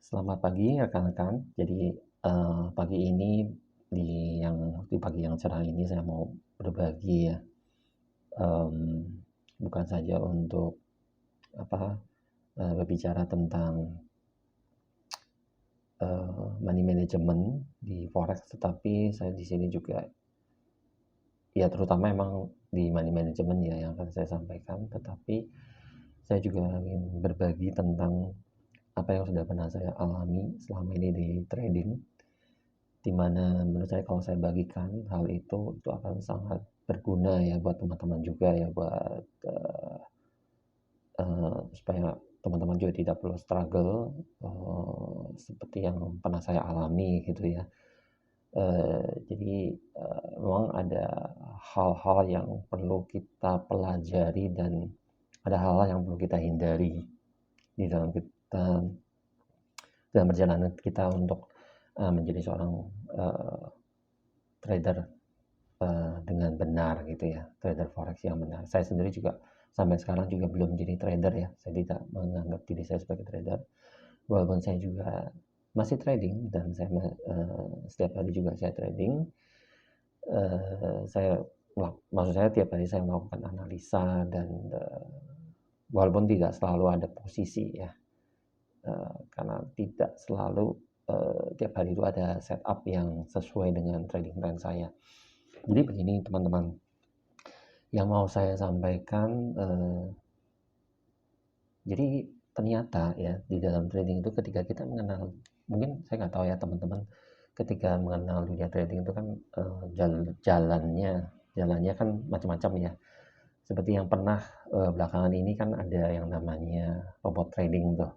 Selamat pagi rekan-rekan. Jadi, pagi ini di pagi yang cerah ini saya mau berbagi ya, mmm, bukan saja untuk apa, berbicara tentang, money management di forex, tetapi saya di sini juga ya terutama emang di money management ya yang akan saya sampaikan, tetapi saya juga ingin berbagi tentang apa yang sudah pernah saya alami selama ini di trading. Di mana menurut saya kalau saya bagikan hal itu akan sangat berguna ya buat teman-teman juga ya, buat, supaya teman-teman juga tidak perlu struggle, seperti yang pernah saya alami gitu ya. Jadi, memang ada hal-hal yang perlu kita pelajari dan ada hal-hal yang perlu kita hindari di dalam dalam perjalanan kita untuk, menjadi seorang, eee, trader dengan benar gitu ya, trader forex yang benar. Saya sendiri juga sampai sekarang juga belum jadi trader ya, saya tidak menganggap diri saya sebagai trader, walaupun saya juga masih trading dan setiap hari juga saya trading, saya maksud saya tiap hari saya melakukan analisa dan, walaupun tidak selalu ada posisi ya, karena tidak selalu, tiap hari itu ada setup yang sesuai dengan trading plan saya. Jadi begini teman-teman, yang mau saya sampaikan, jadi ternyata ya di dalam trading itu ketika kita mengenal, mungkin saya nggak tahu ya teman-teman, ketika mengenal dunia trading itu kan, jalannya kan macam-macam ya. Seperti yang pernah, belakangan ini kan ada yang namanya robot trading tuh,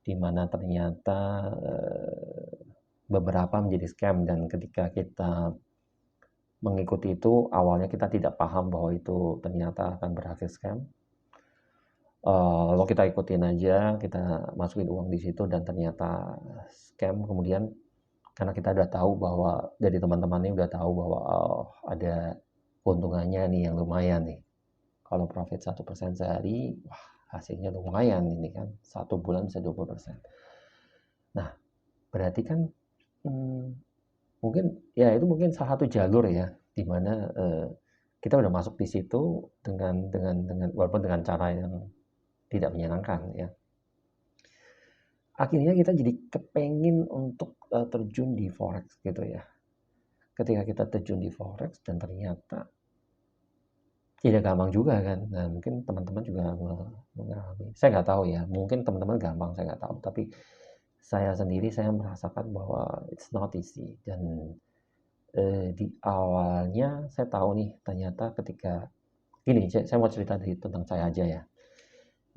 di mana ternyata, beberapa menjadi scam dan ketika kita mengikuti itu awalnya kita tidak paham bahwa itu ternyata akan berakhir scam. Lalu kita ikutin aja, kita masukin uang di situ dan ternyata scam. Kemudian karena kita udah tahu bahwa dari teman-temannya udah tahu bahwa, oh, ada keuntungannya nih yang lumayan nih. Kalau profit 1% sehari, wah hasilnya lumayan ini kan, 1 bulan bisa 20%. Nah, berarti kan, mmm, mungkin ya itu mungkin salah satu jalur ya, di mana, kita udah masuk di situ dengan walaupun dengan cara yang tidak menyenangkan ya. Akhirnya kita jadi kepengen untuk, terjun di forex gitu ya. Ketika kita terjun di forex dan ternyata tidak gampang juga kan. Nah mungkin teman-teman juga mengalami, saya nggak tahu ya, mungkin teman-teman gampang, saya nggak tahu. Tapi saya sendiri saya merasakan bahwa it's not easy dan, di awalnya saya tahu nih ternyata ketika gini, saya mau cerita tentang saya aja ya.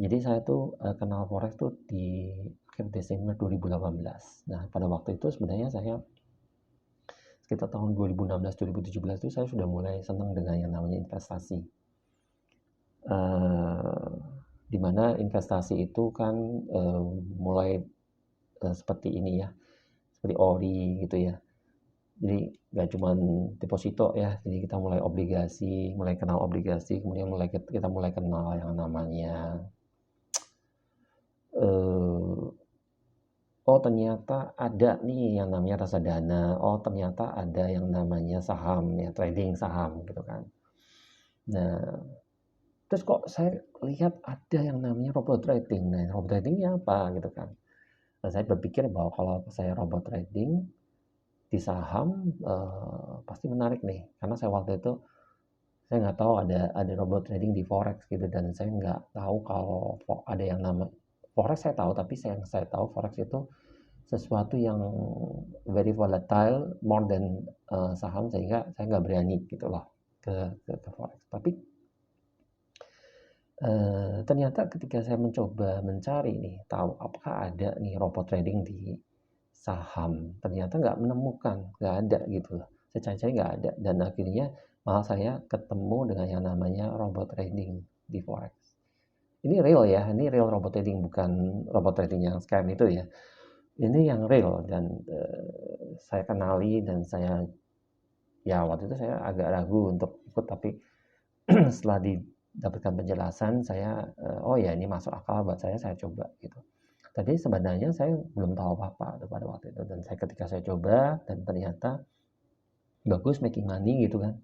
Jadi saya tuh, kenal forex tuh di akhir Desember 2018. Nah, pada waktu itu sebenarnya saya sekitar tahun 2016, 2017 itu saya sudah mulai senang dengan yang namanya investasi. Eee, di mana investasi itu kan, mulai, seperti ini ya, seperti ori gitu ya. Jadi nggak cuman deposito ya, jadi kita mulai obligasi, mulai kenal obligasi, kemudian kita mulai kenal yang namanya, eee oh ternyata ada nih yang namanya reksadana, oh ternyata ada yang namanya saham ya, trading saham gitu kan. Nah, terus kok saya lihat ada yang namanya robot trading. Nah, robot trading ini apa gitu kan. Nah, saya berpikir bahwa kalau saya robot trading di saham, pasti menarik nih. Karena saya waktu itu saya nggak tahu ada robot trading di forex gitu dan saya nggak tahu kalau ada yang nama forex saya tahu, tapi saya tahu forex itu sesuatu yang very volatile more than, saham, sehingga saya nggak berani gitu loh ke forex. Tapi, ternyata ketika saya mencoba mencari nih, tahu apakah ada nih robot trading di saham, ternyata nggak menemukan, nggak ada gitu loh. Saya cari-cari nggak ada dan akhirnya malah saya ketemu dengan yang namanya robot trading di forex. Ini real ya, ini real robot trading, bukan robot trading yang scam itu ya. Ini yang real dan, saya kenali dan saya ya waktu itu saya agak ragu untuk ikut, tapi setelah didapatkan penjelasan saya, "Oh ya ini masuk akal buat saya coba," gitu. Tapi sebenarnya saya belum tahu apa-apa pada waktu itu, dan ketika saya coba dan ternyata bagus, making money gitu kan.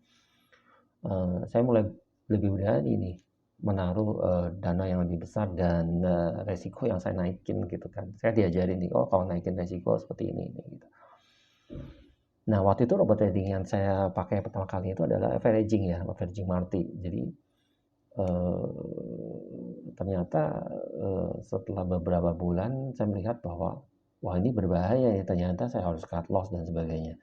Saya mulai lebih berani nih menaruh, dana yang lebih besar dan, resiko yang saya naikin gitu kan. Saya diajarin nih, "Oh, kalau naikin resiko seperti ini," gitu. Nah, waktu itu robot trading yang saya pakai pertama kali itu adalah averaging ya, averaging market. Jadi, ternyata, setelah beberapa bulan saya melihat bahwa, wah ini berbahaya ya, ternyata saya harus cut loss dan sebagainya.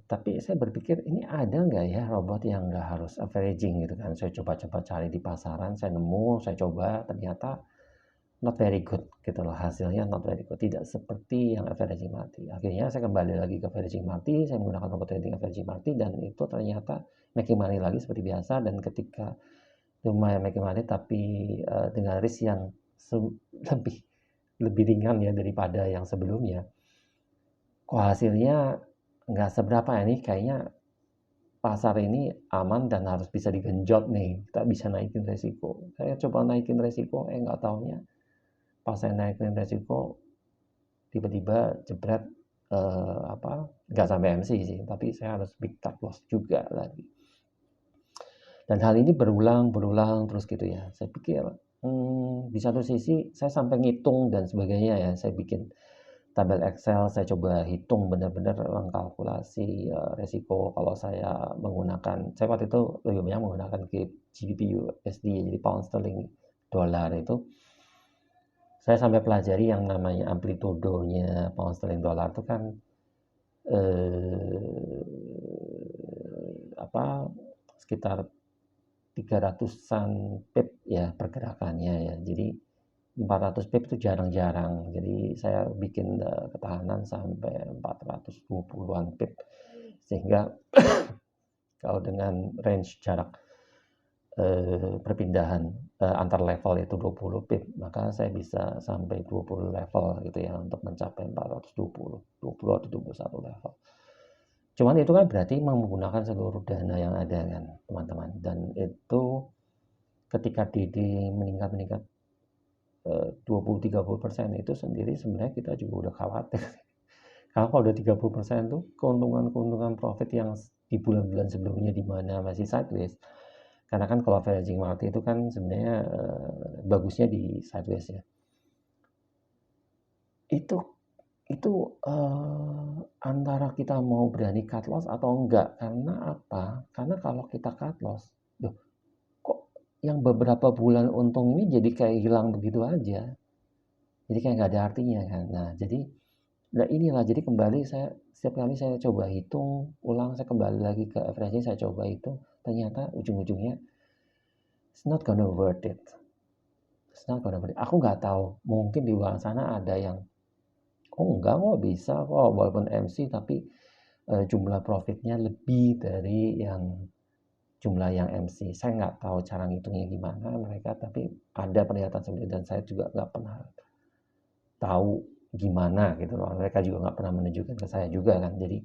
Tapi saya berpikir ini ada nggak ya robot yang nggak harus averaging gitu kan. Saya coba-coba cari di pasaran, saya nemu, saya coba, ternyata not very good gitu loh, hasilnya not very good, tidak seperti yang averaging market. Akhirnya saya kembali lagi ke averaging market, saya menggunakan robot trading averaging market, dan itu ternyata making money lagi seperti biasa. Dan ketika lumayan making money tapi, dengan risk yang lebih lebih ringan ya daripada yang sebelumnya. Kok hasilnya nggak seberapa ya, nih kayaknya pasar ini aman dan harus bisa digenjot nih, kita bisa naikin resiko. Saya coba naikin resiko, nggak taunya pas saya naikin resiko, tiba-tiba jebret, nggak sampai MC sih, tapi saya harus big cut loss juga lagi. Dan hal ini berulang terus gitu ya. Saya pikir, di satu sisi saya sampai ngitung dan sebagainya ya, saya bikin tabel Excel, saya coba hitung benar-benar mengkalkulasi, resiko kalau saya waktu itu lebih banyak menggunakan GBP USD, jadi pound sterling dolar itu. Saya sampai pelajari yang namanya amplitudonya pound sterling dolar itu kan, sekitar 300-an pip ya pergerakannya ya. Jadi 400 pip itu jarang-jarang. Jadi saya bikin, ketahanan sampai 420-an pip. Sehingga kalau dengan range jarak, perpindahan, antar level itu 20 pip, maka saya bisa sampai 20 level gitu ya untuk mencapai 420, 20 atau 21 level. Cuman itu kan berarti menggunakan seluruh dana yang ada kan, teman-teman. Dan itu ketika DD meningkat 20-30% itu sendiri sebenarnya kita juga udah khawatir. Karena kalau udah 30% tuh keuntungan profit yang di bulan-bulan sebelumnya di mana masih sideways. Karena kan kalau averaging market itu kan sebenarnya, bagusnya di sideways ya. Itu antara kita mau berani cut loss atau enggak. Karena apa? Karena kalau kita cut loss, loh, kok yang beberapa bulan untung ini jadi kayak hilang begitu aja. Jadi kayak nggak ada artinya kan. Nah inilah, jadi kembali saya setiap kali saya coba hitung ulang, saya kembali lagi ke averaging, saya coba hitung, ternyata ujung-ujungnya it's not gonna worth it. It's not gonna worth it. Aku nggak tahu, mungkin di luar sana ada yang, oh enggak kok, bisa kok walaupun MC tapi, jumlah profitnya lebih dari yang jumlah yang MC. Saya nggak tahu cara ngitungnya gimana mereka, tapi ada pernyataan seperti itu dan saya juga nggak pernah tahu gimana gitu loh. Mereka juga nggak pernah menunjukkan ke saya juga kan. Jadi,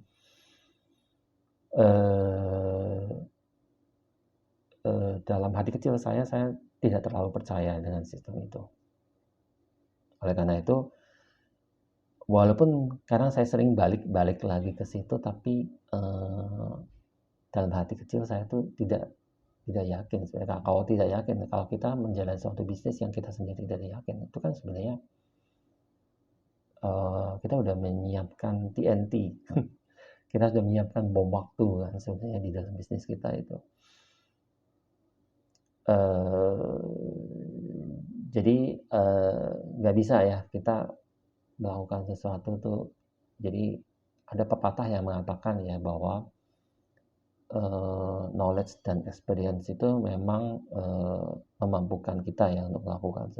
dalam hati kecil saya tidak terlalu percaya dengan sistem itu. Oleh karena itu, walaupun kadang saya sering balik lagi ke situ, tapi, dalam hati kecil saya tuh tidak yakin sebenarnya. Kalau tidak yakin, kalau kita menjalani suatu bisnis yang kita sendiri tidak yakin, itu kan sebenarnya, kita udah menyiapkan TNT. Kita sudah menyiapkan bom waktu kan sebenarnya di dalam bisnis kita itu. Jadi, nggak bisa ya kita melakukan sesuatu tuh. Jadi ada pepatah yang mengatakan ya bahwa, knowledge dan experience itu memang, memampukan kita ya untuk melakukan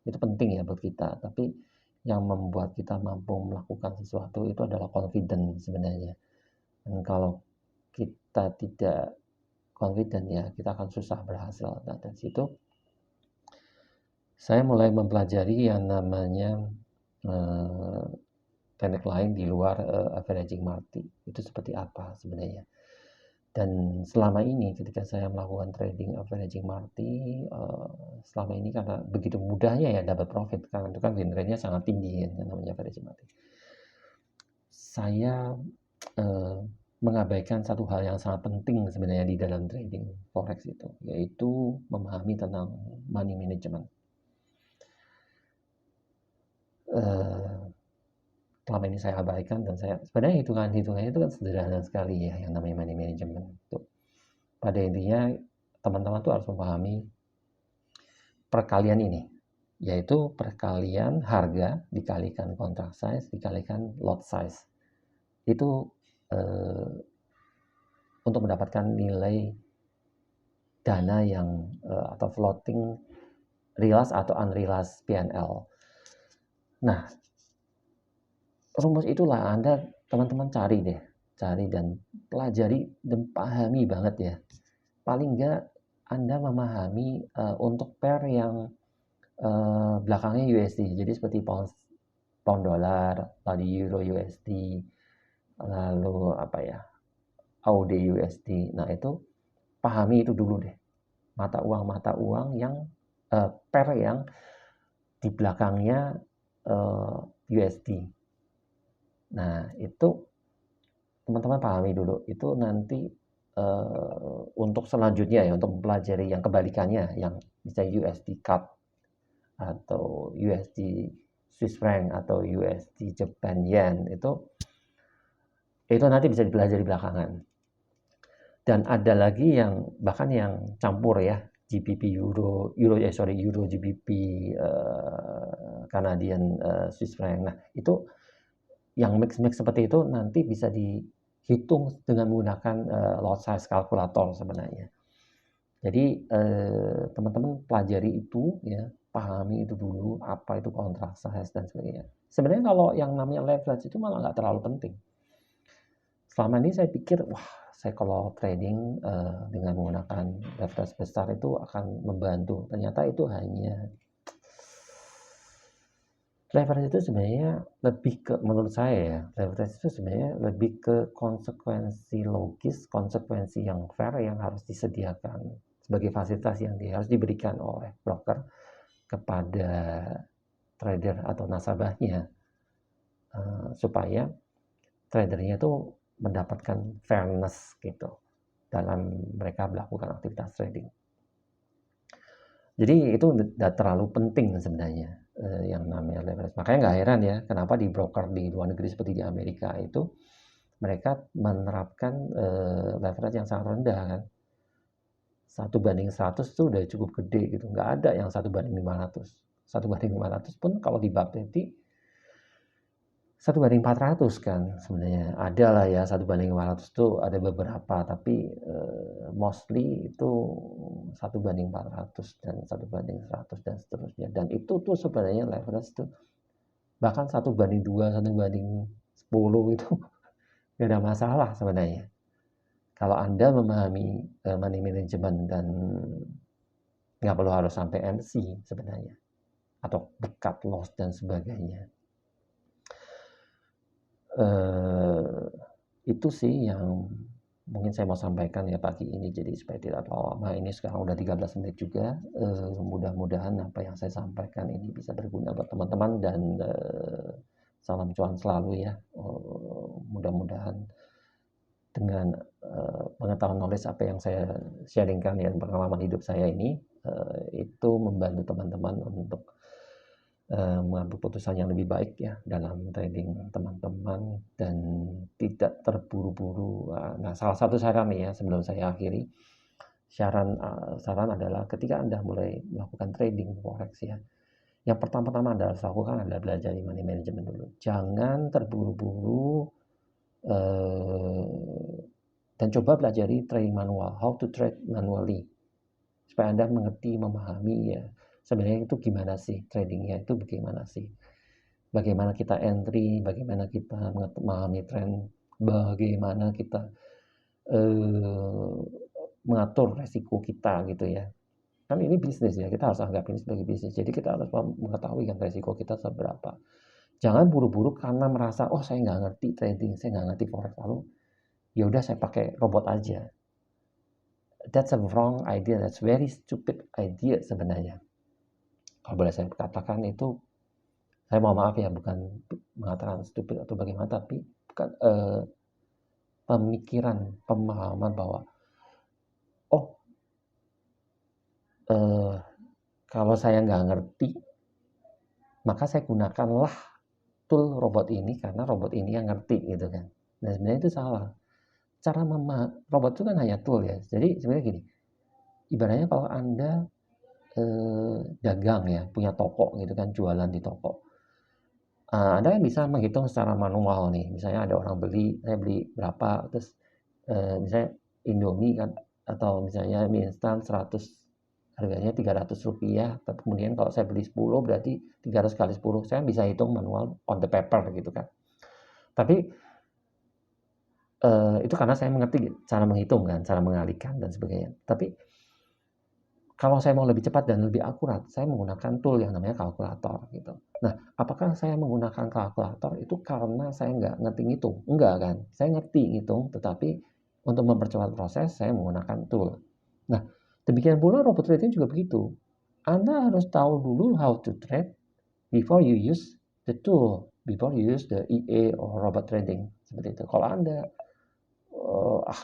itu penting ya buat kita. Tapi yang membuat kita mampu melakukan sesuatu itu adalah confident sebenarnya. Dan kalau kita tidak confident ya kita akan susah berhasil. Nah dari situ saya mulai mempelajari yang namanya, teknik lain di luar, averaging market itu seperti apa sebenarnya. Dan selama ini ketika saya melakukan trading averaging market, selama ini karena begitu mudahnya ya dapat profit, karena itu kan win rate-nya sangat tinggi kan, yang namanya averaging market. Saya mengabaikan satu hal yang sangat penting sebenarnya di dalam trading forex itu, yaitu memahami tentang money management. Selama ini saya abaikan, dan saya sebenarnya hitungannya itu kan sederhana sekali ya, yang namanya money management itu. Pada intinya teman-teman tuh harus memahami perkalian ini, yaitu perkalian harga dikalikan contract size dikalikan lot size. Itu untuk mendapatkan nilai dana yang atau floating realized atau unrealized PNL. Nah, rumus itulah teman-teman cari dan pelajari dan pahami banget ya. Paling enggak Anda memahami untuk pair yang belakangnya USD. Jadi seperti pound dolar, lalu euro USD, lalu AUD USD. Nah, itu pahami itu dulu deh. Mata uang yang pair yang di belakangnya USD. Nah, itu teman-teman pahami dulu. Itu nanti untuk selanjutnya ya, untuk mempelajari yang kebalikannya, yang misalnya USD CAD atau USD Swiss franc atau USD Japan yen, itu nanti bisa dipelajari belakangan. Dan ada lagi yang bahkan yang campur ya, GBP Euro GBP Canadian Swiss franc. Nah, itu yang mix seperti itu nanti bisa dihitung dengan menggunakan lot size calculator sebenarnya. Jadi teman-teman pelajari itu ya, pahami itu dulu, apa itu contract size dan sebagainya. Sebenarnya kalau yang namanya leverage itu malah nggak terlalu penting. Selama ini saya pikir, saya kalau trading dengan menggunakan leverage besar itu akan membantu. Ternyata itu leverage itu sebenarnya lebih ke, menurut saya ya, leverage itu sebenarnya lebih ke konsekuensi logis, konsekuensi yang fair yang harus disediakan sebagai fasilitas yang harus diberikan oleh broker kepada trader atau nasabahnya, supaya tradernya itu mendapatkan fairness gitu dalam mereka melakukan aktivitas trading. Jadi itu tidak terlalu penting sebenarnya yang namanya leverage. Makanya nggak heran ya kenapa di broker di luar negeri seperti di Amerika itu mereka menerapkan leverage yang sangat rendah kan. 1:100 itu udah cukup gede gitu. Nggak ada yang 1:500. 1:500 pun kalau di Bapeti 1:400 kan sebenarnya. Ada lah ya 1:500 itu ada beberapa, tapi mostly itu 1:400 dan 1:100 dan seterusnya. Dan itu tuh sebenarnya leverage tuh bahkan 1:2, 1:10 itu nggak ada masalah sebenarnya. Kalau Anda memahami money management dan nggak perlu harus sampai MC sebenarnya, atau cut loss dan sebagainya. Itu sih yang mungkin saya mau sampaikan ya pagi ini, jadi supaya tidak terlalu lama. Ini sekarang udah 13 menit juga. Mudah-mudahan apa yang saya sampaikan ini bisa berguna buat teman-teman, dan salam cuan selalu ya. Mudah-mudahan dengan pengetahuan knowledge apa yang saya sharingkan ya, pengalaman hidup saya ini itu membantu teman-teman untuk mengambil keputusan yang lebih baik ya dalam trading teman-teman, dan tidak terburu-buru. Nah, salah satu saran nih ya sebelum saya akhiri, saran adalah ketika Anda mulai melakukan trading forex ya, yang pertama-tama Anda harus lakukan adalah belajar money management dulu. Jangan terburu-buru, dan coba pelajari trading manual, how to trade manually, supaya Anda mengerti, memahami ya sebenarnya itu gimana sih tradingnya, itu bagaimana sih, bagaimana kita entry, bagaimana kita memahami tren, bagaimana kita mengatur resiko kita gitu ya. Kan ini bisnis ya, kita harus anggap ini sebagai bisnis. Jadi kita harus mengetahui kan resiko kita seberapa. Jangan buru-buru karena merasa saya nggak ngerti trading, saya nggak ngerti forex, lalu ya udah saya pakai robot aja. That's a wrong idea, that's very stupid idea sebenarnya. Kalau boleh saya katakan itu, saya mohon maaf ya, bukan mengatakan stupid atau bagaimana, tapi bukan pemikiran, pemahaman bahwa oh kalau saya nggak ngerti, maka saya gunakanlah tool robot ini karena robot ini yang ngerti gitu kan. Nah sebenarnya itu salah. Cara robot itu kan hanya tool ya. Jadi sebenarnya gini, ibaratnya kalau Anda dagang ya, punya toko gitu kan, jualan di toko. Anda kan bisa menghitung secara manual nih, misalnya ada orang beli, saya beli berapa, terus misalnya Indomie kan, atau misalnya mie instan 100, harganya Rp300, tapi kemudian kalau saya beli 10 berarti 300 kali 10, saya bisa hitung manual on the paper gitu kan. Tapi itu karena saya mengerti cara menghitung kan, cara mengalihkan dan sebagainya. Tapi kalau saya mau lebih cepat dan lebih akurat, saya menggunakan tool yang namanya kalkulator gitu. Nah, apakah saya menggunakan kalkulator itu karena saya nggak ngerti ngitung? Enggak kan, saya ngerti ngitung, tetapi untuk mempercepat proses, saya menggunakan tool. Nah, demikian pula robot trading juga begitu. Anda harus tahu dulu how to trade before you use the tool, before you use the EA or robot trading. Seperti itu. Kalau Anda,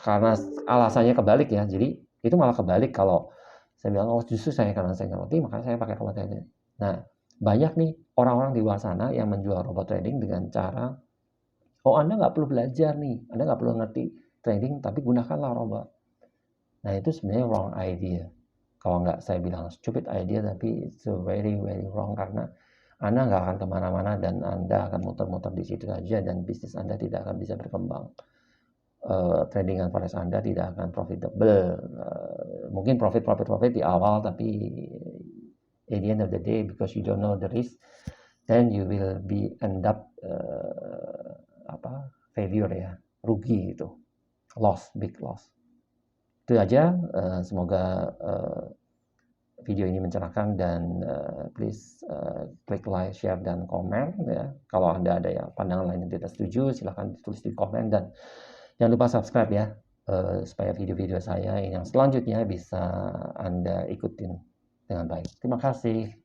karena alasannya kebalik ya, jadi itu malah kebalik kalau saya bilang, oh justru karena saya ngerti, makanya saya pakai robot trading. Nah, banyak nih orang-orang di luar sana yang menjual robot trading dengan cara, oh Anda nggak perlu belajar nih, Anda nggak perlu ngerti trading, tapi gunakanlah robot. Nah, itu sebenarnya wrong idea. Kalau nggak saya bilang stupid idea, tapi it's a very, very wrong, karena Anda nggak akan kemana-mana dan Anda akan muter-muter di situ saja dan bisnis Anda tidak akan bisa berkembang. Tradingan forex Anda tidak akan profitable. Mungkin profit di awal, tapi at the end of the day, because you don't know the risk, then you will end up failure ya, rugi gitu, big loss. Itu aja. Semoga video ini mencerahkan, dan please klik like, share, dan komen ya. Kalau Anda ada yang pandangan lain yang tidak setuju, silahkan ditulis di komen, dan jangan lupa subscribe ya, supaya video-video saya yang selanjutnya bisa Anda ikutin dengan baik. Terima kasih.